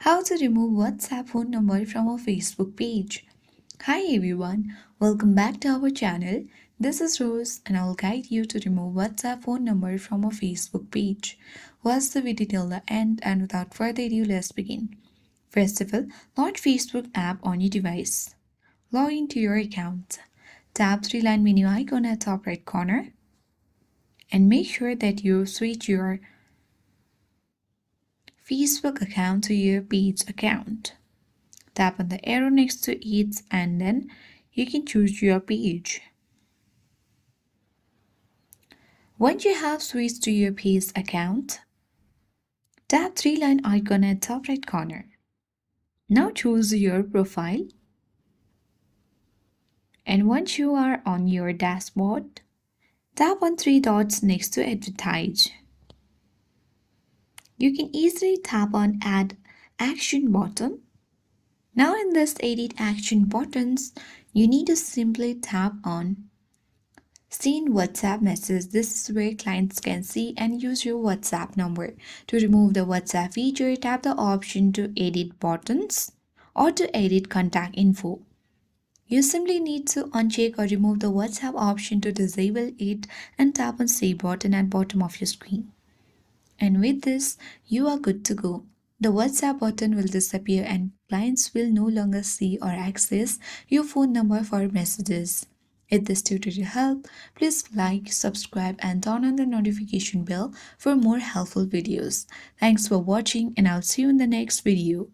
How to remove WhatsApp phone number from a Facebook page. Hi everyone, welcome back to our channel. This is Rose and I'll guide you to remove WhatsApp phone number from a Facebook page. Watch the video till the end and without further ado, let's begin. First of all, launch Facebook app on your device. Log into your account. Tap three-line menu icon at top right corner and make sure that you switch your Facebook account to your page account. Tap on the arrow next to it and then you can choose your page. Once you have switched to your page account, tap three-line icon at top right corner. Now choose your profile. And once you are on your dashboard, tap on three dots next to advertise. You can easily tap on add action button. Now in this edit action buttons, you need to simply tap on seen WhatsApp message. This is where clients can see and use your WhatsApp number. To remove the WhatsApp feature, tap the option to edit buttons or to edit contact info. You simply need to uncheck or remove the WhatsApp option to disable it and tap on save button at bottom of your screen. And with this, you are good to go. The WhatsApp button will disappear and clients will no longer see or access your phone number for messages. If this tutorial helped, please like, subscribe and turn on the notification bell for more helpful videos. Thanks for watching and I'll see you in the next video.